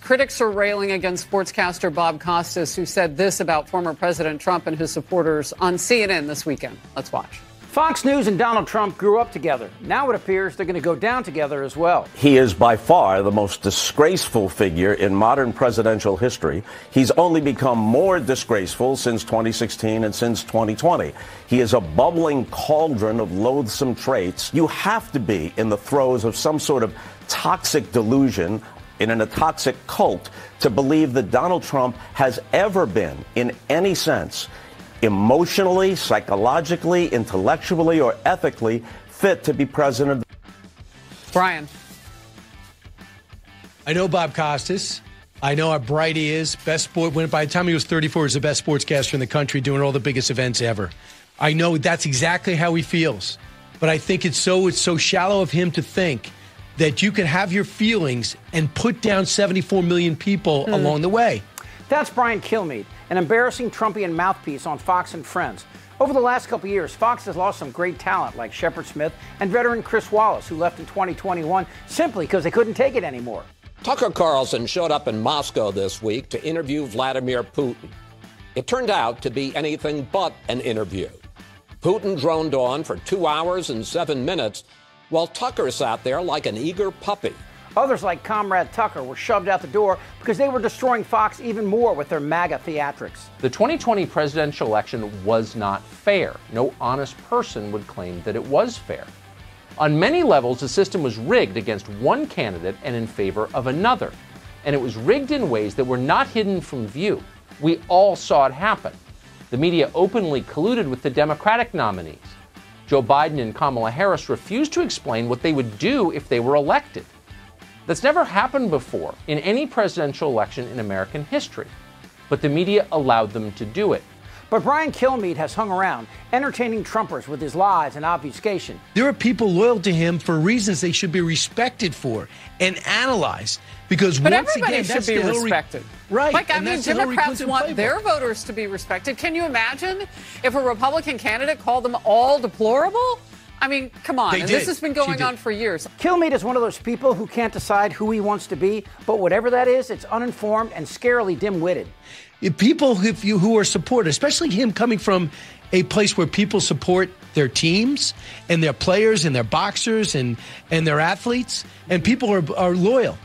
Critics are railing against sportscaster Bob Costas, who said this about former President Trump and his supporters on CNN this weekend. Let's watch. Fox News and Donald Trump grew up together. Now it appears they're going to go down together as well. He is by far the most disgraceful figure in modern presidential history. He's only become more disgraceful since 2016 and since 2020. He is a bubbling cauldron of loathsome traits. You have to be in the throes of some sort of toxic delusion in a toxic cult to believe that Donald Trump has ever been, in any sense, emotionally, psychologically, intellectually, or ethically fit to be president. Brian. I know Bob Costas. I know how bright he is. Best sport. By the time he was 34, he was the best sportscaster in the country, doing all the biggest events ever. I know that's exactly how he feels. But I think it's so shallow of him to think that you can have your feelings and put down 74 million people along the way. That's Brian Kilmeade, an embarrassing Trumpian mouthpiece on Fox and Friends. Over the last couple of years, Fox has lost some great talent like Shepard Smith and veteran Chris Wallace, who left in 2021 simply because they couldn't take it anymore. Tucker Carlson showed up in Moscow this week to interview Vladimir Putin. It turned out to be anything but an interview. Putin droned on for 2 hours and 7 minutes, while Tucker sat there like an eager puppy. Others like Comrade Tucker were shoved out the door because they were destroying Fox even more with their MAGA theatrics. The 2020 presidential election was not fair. No honest person would claim that it was fair. On many levels, the system was rigged against one candidate and in favor of another. And it was rigged in ways that were not hidden from view. We all saw it happen. The media openly colluded with the Democratic nominees. Joe Biden and Kamala Harris refused to explain what they would do if they were elected. That's never happened before in any presidential election in American history, but the media allowed them to do it. But Brian Kilmeade has hung around, entertaining Trumpers with his lies and obfuscation. There are people loyal to him for reasons they should be respected for and analyzed. Because but once everybody again, should be respected. Right. Like, I mean, Democrats want playbook. their voters to be respected. Can you imagine if a Republican candidate called them all deplorable? I mean, come on. And this has been going on for years. Kilmeade is one of those people who can't decide who he wants to be, but whatever that is, it's uninformed and scarily dim-witted. People who are supported, especially him coming from a place where people support their teams and their players and their boxers and their athletes, and people are loyal.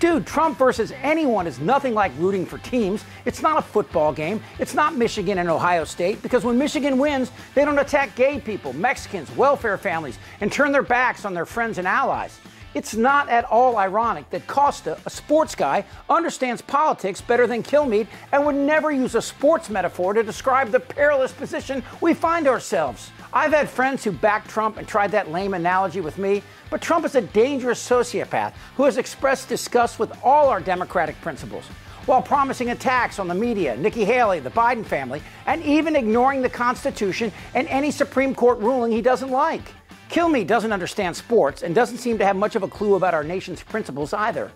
Dude, Trump versus anyone is nothing like rooting for teams. It's not a football game. It's not Michigan and Ohio State, because when Michigan wins, they don't attack gay people, Mexicans, welfare families, and turn their backs on their friends and allies. It's not at all ironic that Costa, a sports guy, understands politics better than Kilmeade and would never use a sports metaphor to describe the perilous position we find ourselves. I've had friends who backed Trump and tried that lame analogy with me, but Trump is a dangerous sociopath who has expressed disgust with all our democratic principles, while promising attacks on the media, Nikki Haley, the Biden family, and even ignoring the Constitution and any Supreme Court ruling he doesn't like. Kilmeade doesn't understand sports and doesn't seem to have much of a clue about our nation's principles either.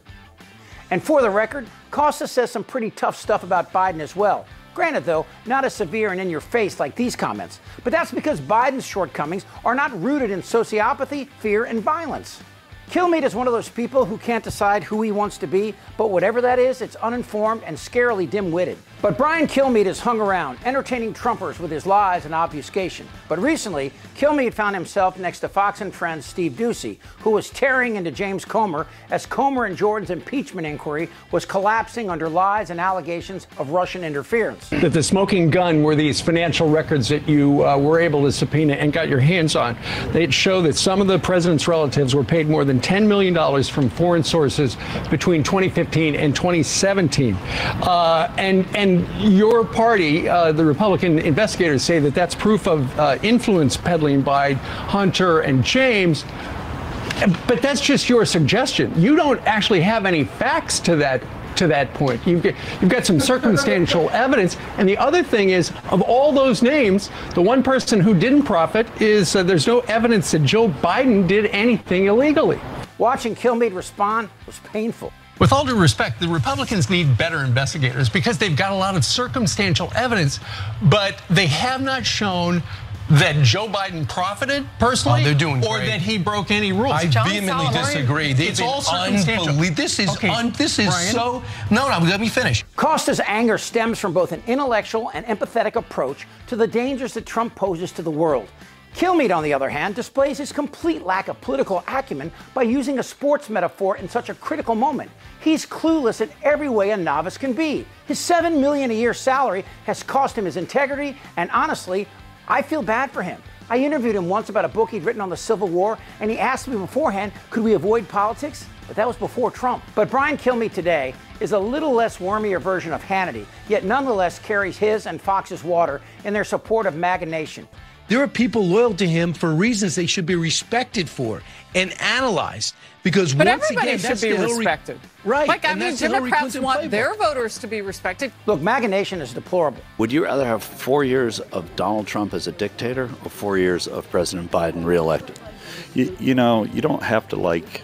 And for the record, Costa says some pretty tough stuff about Biden as well. Granted, though, not as severe and in your face like these comments. But that's because Biden's shortcomings are not rooted in sociopathy, fear, and violence. Kilmeade is one of those people who can't decide who he wants to be, but whatever that is, it's uninformed and scarily dim-witted. But Brian Kilmeade has hung around, entertaining Trumpers with his lies and obfuscation. But recently, Kilmeade found himself next to Fox and Friends' Steve Doocy, who was tearing into James Comer as Comer and Jordan's impeachment inquiry was collapsing under lies and allegations of Russian interference. That the smoking gun were these financial records that you were able to subpoena and got your hands on. They show that some of the president's relatives were paid more than $10 million from foreign sources between 2015 and 2017. And your party, the Republican investigators, say that that's proof of influence peddling by Hunter and James. But that's just your suggestion. You don't actually have any facts to that point. You've got some circumstantial evidence. And the other thing is, of all those names, the one person who didn't profit is there's no evidence that Joe Biden did anything illegally. Watching Kilmeade respond was painful. With all due respect, the Republicans need better investigators because they've got a lot of circumstantial evidence, but they have not shown that Joe Biden profited personally, they're doing or great. that he broke any rules? I vehemently disagree. It's all circumstantial. This is Brian. so. No, let me finish. Costa's anger stems from both an intellectual and empathetic approach to the dangers that Trump poses to the world. Kilmeade, on the other hand, displays his complete lack of political acumen by using a sports metaphor in such a critical moment. He's clueless in every way a novice can be. His $7 million a year salary has cost him his integrity, and honestly, I feel bad for him. I interviewed him once about a book he'd written on the Civil War, and he asked me beforehand, could we avoid politics? But that was before Trump. But Brian Kilmeade today is a little less wormier version of Hannity, yet nonetheless carries his and Fox's water in their support of MAGA Nation. There are people loyal to him for reasons they should be respected for and analyzed. Because but once everybody again, should be respected. Right. Like, I mean, Democrats want their voters to be respected. Look, MAGA Nation is deplorable. Would you rather have 4 years of Donald Trump as a dictator or 4 years of President Biden reelected? You know, you don't have to like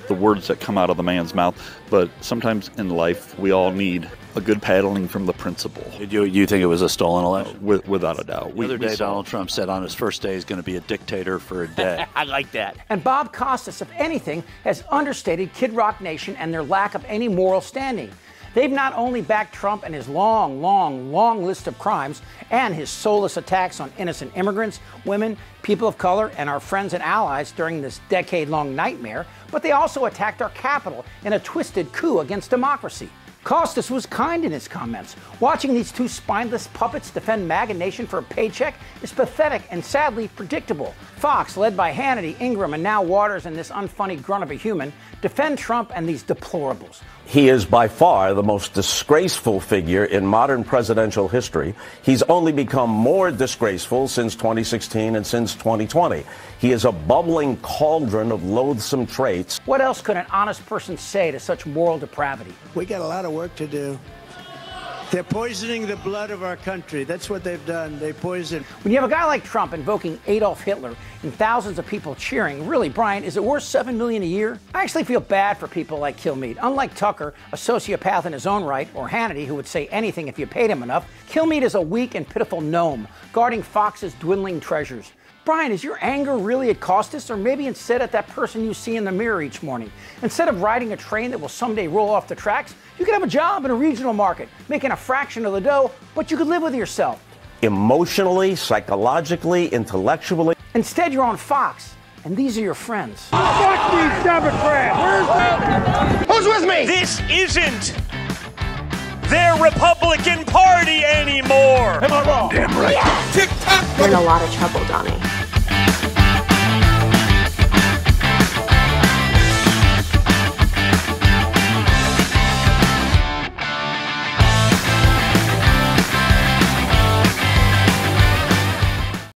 the words that come out of the man's mouth, but sometimes in life we all need a good paddling from the principal. You think it was a stolen election? Without a doubt. The other day, Donald Trump said on his first day he's going to be a dictator for a day. I like that. And Bob Costas, if anything, has understated Kid Rock Nation and their lack of any moral standing. They've not only backed Trump and his long list of crimes and his soulless attacks on innocent immigrants, women, people of color, and our friends and allies during this decade-long nightmare, but they also attacked our Capitol in a twisted coup against democracy. Costas was kind in his comments. Watching these two spineless puppets defend MAGA Nation for a paycheck is pathetic and sadly predictable. Fox, led by Hannity, Ingram, and now Waters and this unfunny grunt of a human, defend Trump and these deplorables. He is by far the most disgraceful figure in modern presidential history. He's only become more disgraceful since 2016 and since 2020. He is a bubbling cauldron of loathsome traits. What else could an honest person say to such moral depravity? We got a lot of work to do. They're poisoning the blood of our country. That's what they've done. They poison. When you have a guy like Trump invoking Adolf Hitler and thousands of people cheering, really, Brian, is it worth $7 million a year? I actually feel bad for people like Kilmeade. Unlike Tucker, a sociopath in his own right, or Hannity, who would say anything if you paid him enough, Kilmeade is a weak and pitiful gnome, guarding Fox's dwindling treasures. Brian, is your anger really at Costas, or maybe instead at that person you see in the mirror each morning? Instead of riding a train that will someday roll off the tracks, you could have a job in a regional market, making a fraction of the dough, but you could live with yourself. Emotionally, psychologically, intellectually. Instead, you're on Fox, and these are your friends. Fuck these Democrats! Where's that? Who's with me? This isn't their Republican Party anymore. Am I wrong? Damn right. Yeah. Tick-tock. You're in a lot of trouble, Donnie.